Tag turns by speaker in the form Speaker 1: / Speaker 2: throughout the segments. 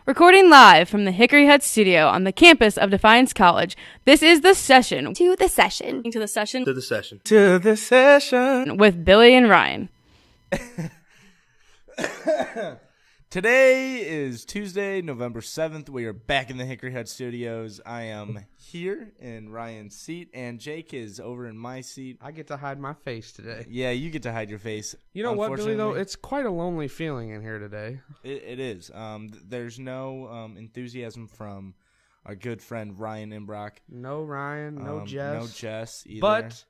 Speaker 1: Recording live from the Hickory Hut studio on the campus of Defiance College, this is The Session.
Speaker 2: To the session.
Speaker 1: To the session.
Speaker 3: To the session.
Speaker 4: To the session.
Speaker 1: With Billy and Ryan.
Speaker 4: Today is Tuesday, November 7th. We are back in the Hickory Hut studios. I am here in Ryan's seat, and Jake is over in my seat.
Speaker 5: I get to hide my face today.
Speaker 4: Yeah, you get to hide your face.
Speaker 5: You know what, Billy, though? It's quite a lonely feeling in here today.
Speaker 4: It is. There's no enthusiasm from our good friend Ryan Imbrock.
Speaker 5: No Ryan, no Jess.
Speaker 4: No Jess either.
Speaker 5: But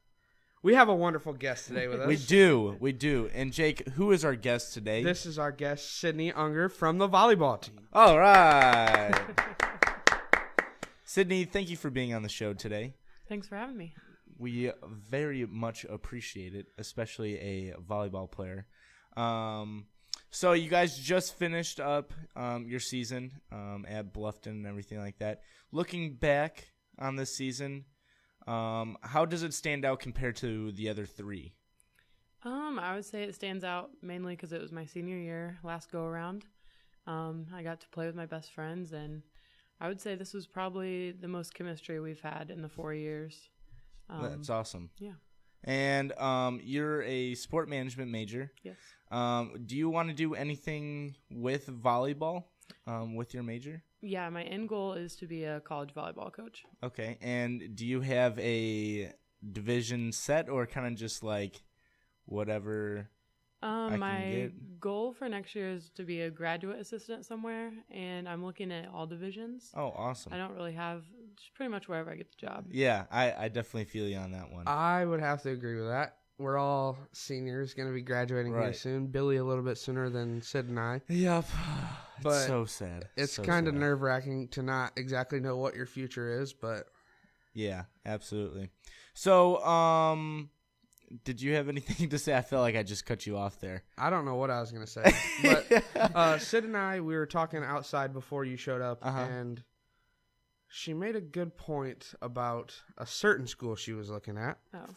Speaker 5: we have a wonderful guest today with us.
Speaker 4: We do. And Jake, who is our guest today?
Speaker 5: This is our guest, Sydney Ugner from the volleyball team.
Speaker 4: All right. Sydney, thank you for being on the show today.
Speaker 1: Thanks for having me.
Speaker 4: We very much appreciate it, especially a volleyball player. So you guys just finished up your season at Bluffton and everything like that. Looking back on this season, how does it stand out compared to the other three?
Speaker 6: I would say it stands out mainly because it was my senior year, last go around. I got to play with my best friends, and I would say this was probably the most chemistry we've had in the 4 years.
Speaker 4: That's awesome.
Speaker 6: Yeah.
Speaker 4: And you're a sport management major.
Speaker 6: Yes.
Speaker 4: Do you want to do anything with volleyball with your major?
Speaker 6: Yeah, my end goal is to be a college volleyball coach.
Speaker 4: Okay. And do you have a division set or kind of just like whatever I can
Speaker 6: My
Speaker 4: get?
Speaker 6: goal for next year is to be a graduate assistant somewhere, and I'm looking at all divisions.
Speaker 4: Oh, awesome.
Speaker 6: I don't really have just pretty much wherever I get the job.
Speaker 4: Yeah, I definitely feel you on that one.
Speaker 5: I would have to agree with that. We're all seniors, going to be graduating here
Speaker 4: Right.
Speaker 5: soon. Billy a little bit sooner than Sid and I.
Speaker 4: Yep.
Speaker 5: But
Speaker 4: it's so sad.
Speaker 5: It's
Speaker 4: so
Speaker 5: kind of
Speaker 4: sad.
Speaker 5: nerve-wracking to not exactly know what your future is, but
Speaker 4: Yeah, absolutely. So, did you have anything to say? I feel like I just cut you off there.
Speaker 5: I don't know what I was going to say. But Sid and I, we were talking outside before you showed up, and she made a good point about a certain school she was looking at,
Speaker 6: Oh.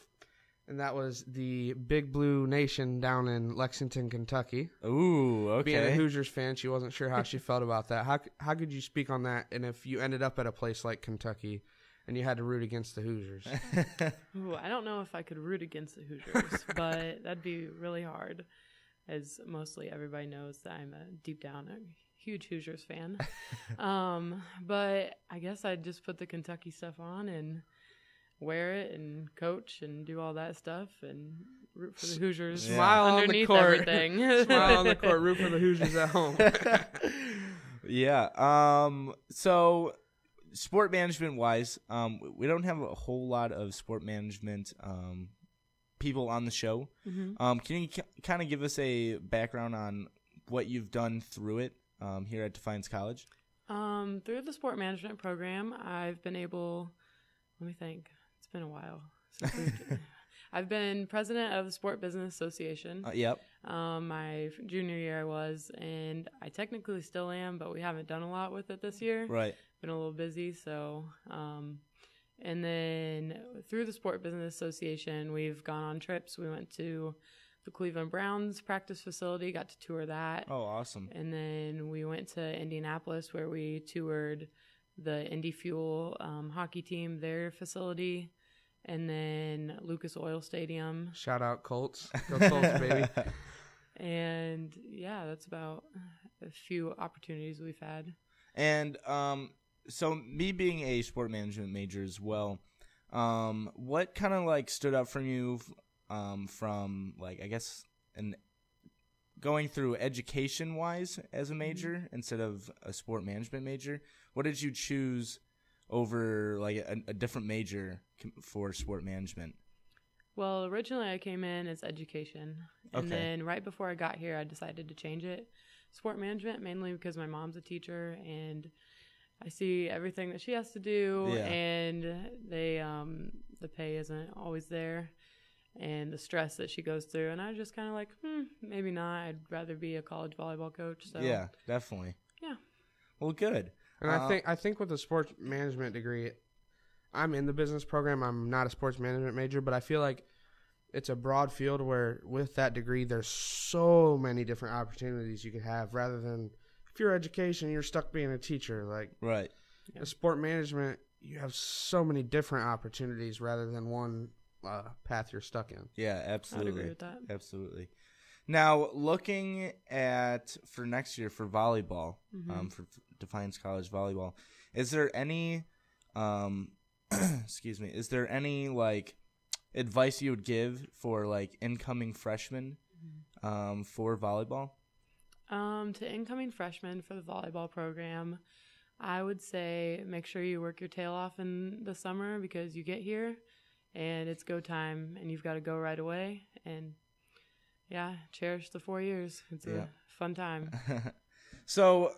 Speaker 5: and that was the Big Blue Nation down in Lexington, Kentucky.
Speaker 4: Ooh, okay.
Speaker 5: Being a Hoosiers fan, she wasn't sure how she felt about that. How could you speak on that? And if you ended up at a place like Kentucky and you had to root against the Hoosiers?
Speaker 6: Ooh, I don't know if I could root against the Hoosiers, but that'd be really hard, as mostly everybody knows that I'm deep down a huge Hoosiers fan. But I guess I'd just put the Kentucky stuff on and wear it and coach and do all that stuff and root for the Hoosiers.
Speaker 4: Yeah.
Speaker 5: Smile on the
Speaker 6: underneath
Speaker 5: court.
Speaker 6: everything.
Speaker 5: Smile on the court, root for the Hoosiers at home.
Speaker 4: Yeah. So, sport management wise, we don't have a whole lot of sport management people on the show.
Speaker 6: Mm-hmm.
Speaker 4: Can you kind of give us a background on what you've done through it here at Defiance College?
Speaker 6: Through the sport management program, I've been able, let me think, it's been a while. I've been president of the Sport Business Association.
Speaker 4: Yep.
Speaker 6: My junior year I was, and I technically still am, but we haven't done a lot with it this year.
Speaker 4: Right.
Speaker 6: Been a little busy, so and then through the Sport Business Association, we've gone on trips. We went to the Cleveland Browns practice facility, got to tour that.
Speaker 4: Oh, awesome.
Speaker 6: And then we went to Indianapolis, where we toured the Indy Fuel hockey team, their facility, and then Lucas Oil Stadium.
Speaker 5: Shout out Colts. Go Colts, baby.
Speaker 6: And yeah, that's about a few opportunities we've had.
Speaker 4: And so me being a sport management major as well, what kind of like stood out from you from like I guess going through education wise as a major instead of a sport management major? What did you choose over like a different major for sport management?
Speaker 6: Well, originally I came in as education, and
Speaker 4: Okay.
Speaker 6: then right before I got here, I decided to change it. Sport management, mainly because my mom's a teacher, and I see everything that she has to do,
Speaker 4: Yeah.
Speaker 6: and the pay isn't always there, and the stress that she goes through, and I was just kind of like, maybe not. I'd rather be a college volleyball coach. So
Speaker 4: Yeah, definitely.
Speaker 6: Yeah.
Speaker 4: Well, good.
Speaker 5: And I think with a sports management degree, I'm in the business program. I'm not a sports management major, but I feel like it's a broad field where with that degree, there's so many different opportunities you could have rather than if you're education, you're stuck being a teacher. Like
Speaker 4: Right.
Speaker 5: the sport management, you have so many different opportunities rather than one path you're stuck in.
Speaker 4: Yeah, absolutely.
Speaker 6: I'd agree with that.
Speaker 4: Absolutely. Now, looking at for next year for volleyball, for Defiance College volleyball, is there any, excuse me, is there any like advice you would give for like incoming freshmen, for volleyball?
Speaker 6: To incoming freshmen for the volleyball program, I would say make sure you work your tail off in the summer because you get here and it's go time and you've got to go right away. And yeah, cherish the 4 years. It's a fun time.
Speaker 4: So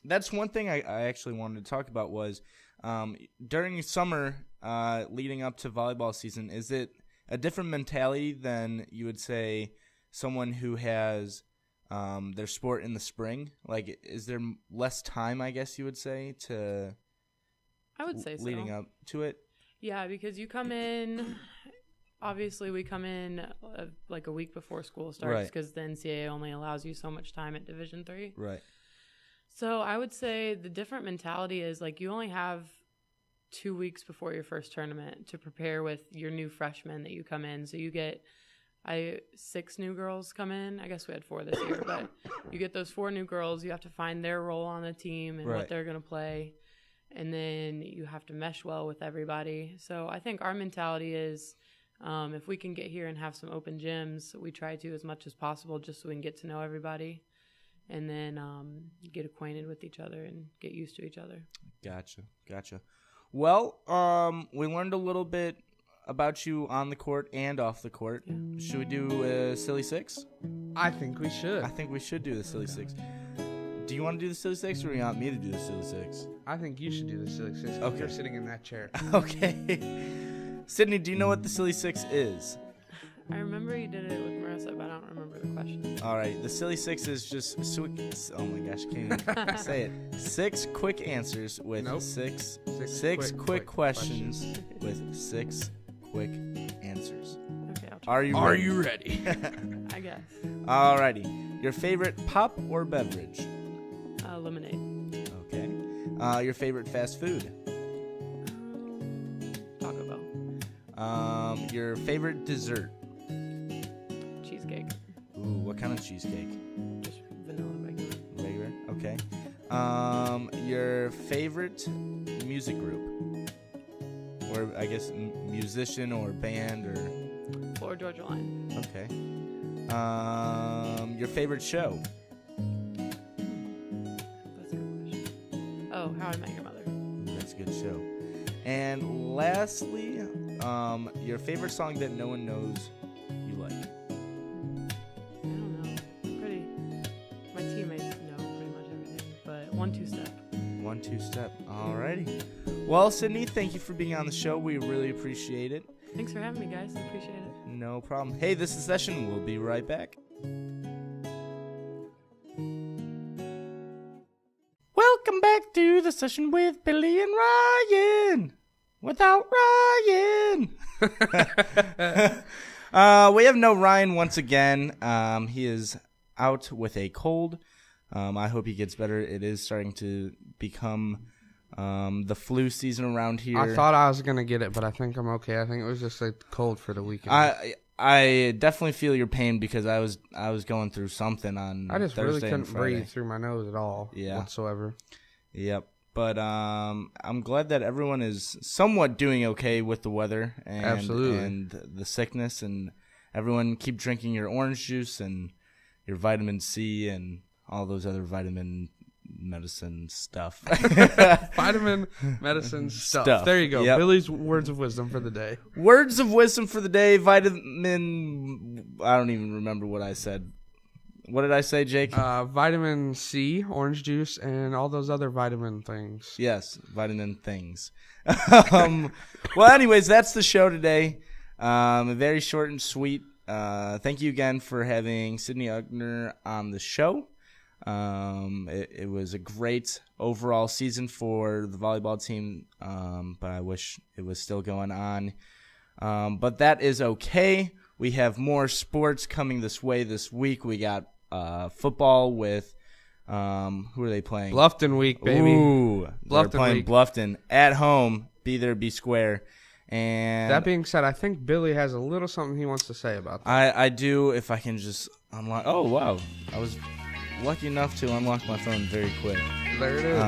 Speaker 4: that's one thing I actually wanted to talk about was during summer leading up to volleyball season, is it a different mentality than you would say someone who has their sport in the spring? Like, is there less time, I guess you would say, to
Speaker 6: I would say so.
Speaker 4: leading up to it?
Speaker 6: Yeah, because you come in, obviously we come in like a week before school starts because the NCAA only allows you so much time at Division III.
Speaker 4: Right.
Speaker 6: So I would say the different mentality is like you only have 2 weeks before your first tournament to prepare with your new freshmen that you come in. So you get 6 new girls come in. I guess we had 4 this year, but you get those 4 new girls. You have to find their role on the team and what they're going to play. And then you have to mesh well with everybody. So I think our mentality is if we can get here and have some open gyms, we try to as much as possible just so we can get to know everybody and then get acquainted with each other and get used to each other.
Speaker 4: Gotcha. Well, we learned a little bit about you on the court and off the court. Should we do a Silly Six?
Speaker 5: I think we should.
Speaker 4: I think we should do the Silly Six. Do you want to do the Silly Six or do you want me to do the Silly Six?
Speaker 5: I think you should do the Silly Six.
Speaker 4: Okay.
Speaker 5: You're sitting in that chair.
Speaker 4: Okay. Sydney, do you know what the Silly Six is?
Speaker 6: I remember you did it with Marissa, but I don't remember the question.
Speaker 4: All right. The Silly Six is just oh my gosh, I can't even say it. 6 quick answers with six quick questions with 6 quick answers.
Speaker 6: Okay, I'll
Speaker 4: Are
Speaker 6: try.
Speaker 4: you ready?
Speaker 6: I guess.
Speaker 4: Alrighty. Your favorite pop or beverage?
Speaker 6: Lemonade.
Speaker 4: Okay. Your favorite fast food?
Speaker 6: Taco Bell.
Speaker 4: Your favorite dessert?
Speaker 6: Cheesecake.
Speaker 4: Ooh, what kind of cheesecake?
Speaker 6: Just vanilla regular.
Speaker 4: Regular? Okay. Your favorite music group? Or I guess musician or band or...
Speaker 6: Florida Georgia Line.
Speaker 4: Okay. Your favorite show?
Speaker 6: That's a good question. Oh, How I Met Your Mother.
Speaker 4: That's a good show. And lastly, your favorite song that no one knows you like?
Speaker 6: I don't know. My teammates know pretty much everything, but 1-2 Step.
Speaker 4: 1-2 Step. Alrighty. Well, Sydney, thank you for being on the show. We really appreciate it.
Speaker 6: Thanks for having me, guys. I appreciate it.
Speaker 4: No problem. Hey, this is Session. We'll be right back. Welcome back to the session with Billy and Ryan. Without Ryan. We have no Ryan once again. He is out with a cold. I hope he gets better. It is starting to become the flu season around here.
Speaker 5: I thought I was going to get it, but I think I'm okay. I think it was just a cold for the weekend.
Speaker 4: I definitely feel your pain because I was going through something on
Speaker 5: I just
Speaker 4: Thursday
Speaker 5: really couldn't
Speaker 4: and Friday.
Speaker 5: breathe through my nose at all whatsoever.
Speaker 4: Yep. But I'm glad that everyone is somewhat doing okay with the weather and the sickness, and everyone keep drinking your orange juice and your vitamin C and all those other vitamin medicine stuff.
Speaker 5: Vitamin medicine stuff. There you go.
Speaker 4: Yep.
Speaker 5: Billy's words of wisdom for the day.
Speaker 4: Words of wisdom for the day. Vitamin. I don't even remember what I said. What did I say, Jake?
Speaker 5: Vitamin C, orange juice, and all those other vitamin things.
Speaker 4: Yes, vitamin things. Well, anyways, that's the show today. Very short and sweet. Thank you again for having Sydney Ugner on the show. It was a great overall season for the volleyball team, but I wish it was still going on. But that is okay. We have more sports coming this way this week. We got football with Who are they playing?
Speaker 5: Bluffton week, baby.
Speaker 4: Ooh, they're playing
Speaker 5: week.
Speaker 4: Bluffton at home. Be there, be square. And
Speaker 5: that being said, I think Billy has a little something he wants to say about that.
Speaker 4: I do, if I can just unlock. Oh, wow. I was lucky enough to unlock my phone very quick.
Speaker 5: There it is.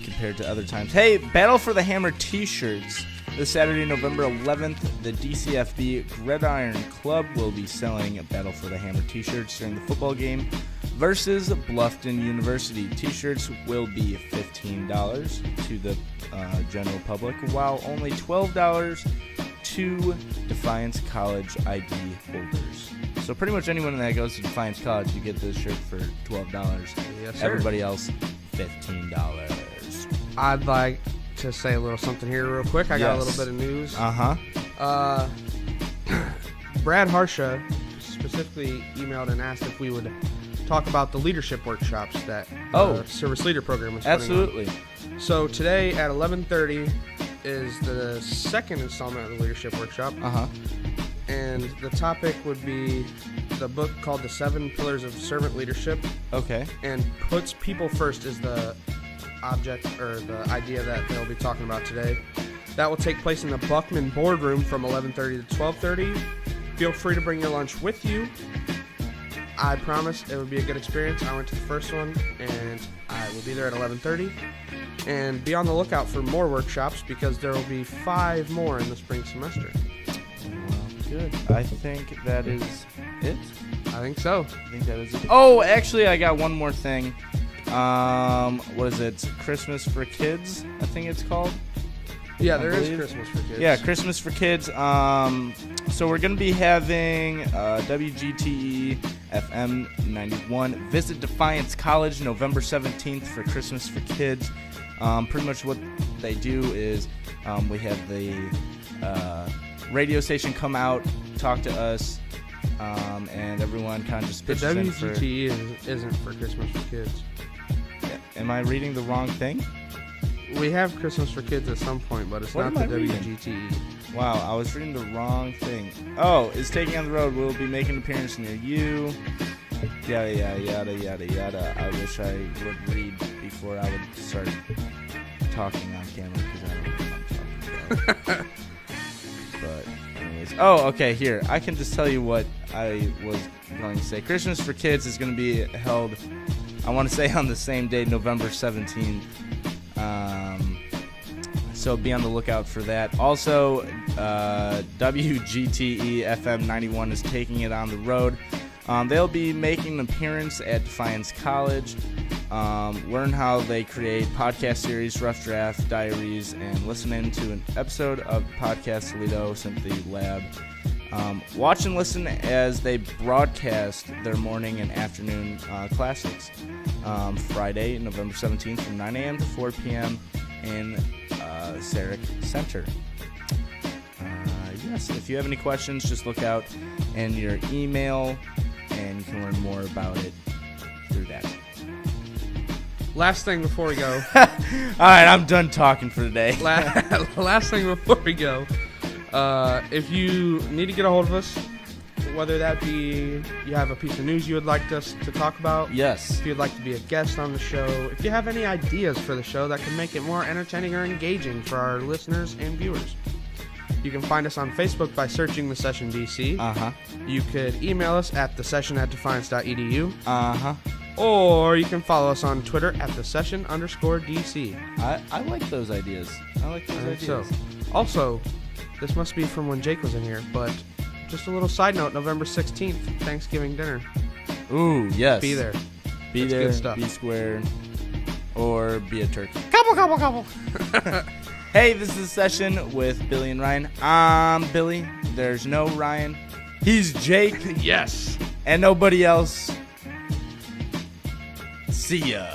Speaker 4: Compared to other times. Hey, Battle for the Hammer t-shirts. This Saturday, November 11th, the DCFB Gridiron Club will be selling Battle for the Hammer t-shirts during the football game versus Bluffton University. T-shirts will be $15 to the general public, while only $12 to Defiance College ID holders. So pretty much anyone that goes to Defiance College, you get this shirt for $12.
Speaker 5: Yes, sir.
Speaker 4: Everybody else, $15.
Speaker 5: I'd like to say a little something here real quick. I got a little bit of news. Brad Harsha specifically emailed and asked if we would talk about the leadership workshops that Service Leader Program is
Speaker 4: absolutely
Speaker 5: putting on. So today at 11:30 is the second installment of the leadership workshop. And the topic would be the book called The 7 Pillars of Servant Leadership.
Speaker 4: Okay.
Speaker 5: And puts people first is the object or the idea that they'll be talking about today. That will take place in the Buckman boardroom from 11:30 to 12:30. Feel free to bring your lunch with you. I promise it would be a good experience. I went to the first one, and I will be there at 11:30. And be on the lookout for more workshops because there will be 5 more in the spring semester.
Speaker 4: Well, good. I think that is it.
Speaker 5: I think so.
Speaker 4: I think that is it. Oh, actually, I got one more thing. What is it? Christmas for Kids, I think it's called.
Speaker 5: Yeah, there is Christmas for Kids.
Speaker 4: Yeah, Christmas for Kids. So we're going to be having WGTE FM 91 visit Defiance College November 17th for Christmas for Kids. Pretty much what they do is we have the radio station come out, talk to us, and everyone kind of just pitches
Speaker 5: the
Speaker 4: in for...
Speaker 5: WGTE isn't for Christmas for Kids.
Speaker 4: Am I reading the wrong thing?
Speaker 5: We have Christmas for Kids at some point, but it's not the WGTE.
Speaker 4: Wow, I was reading the wrong thing. Oh, is Taking on the Road. We'll be making an appearance near you. Yada, yada, yada, yada, yada. I wish I would read before I would start talking on camera because I don't know what I'm talking about. But anyways. Oh, okay, here. I can just tell you what I was going to say. Christmas for Kids is going to be held, I want to say, on the same day, November 17th. So be on the lookout for that. Also, WGTE FM 91 is taking it on the road. They'll be making an appearance at Defiance College. Learn how they create podcast series, rough draft, diaries, and listen in to an episode of podcast Toledo Sympathy Lab. Watch and listen as they broadcast their morning and afternoon classics. Friday, November 17th from 9 a.m. to 4 p.m. in Sarek Center. Yes, if you have any questions, just look out in your email, and you can learn more about it through that.
Speaker 5: Last thing before we go.
Speaker 4: All right, I'm done talking for today.
Speaker 5: Last thing before we go. If you need to get a hold of us, whether that be you have a piece of news you would like us to talk about.
Speaker 4: Yes.
Speaker 5: If you'd like to be a guest on the show. If you have any ideas for the show that can make it more entertaining or engaging for our listeners and viewers. You can find us on Facebook by searching The Session DC. You could email us at thesession@defiance.edu. Or you can follow us on Twitter at thesession_DC.
Speaker 4: I like those ideas. I like those ideas.
Speaker 5: So. Also, this must be from when Jake was in here, but just a little side note, November 16th, Thanksgiving dinner.
Speaker 4: Ooh, yes.
Speaker 5: Be there.
Speaker 4: Be
Speaker 5: it's
Speaker 4: there,
Speaker 5: good stuff.
Speaker 4: be square, or be a turkey.
Speaker 5: Gobble, gobble, gobble.
Speaker 4: Hey, this is a session with Billy and Ryan. I'm Billy. There's no Ryan. He's Jake.
Speaker 5: Yes.
Speaker 4: And nobody else. See ya.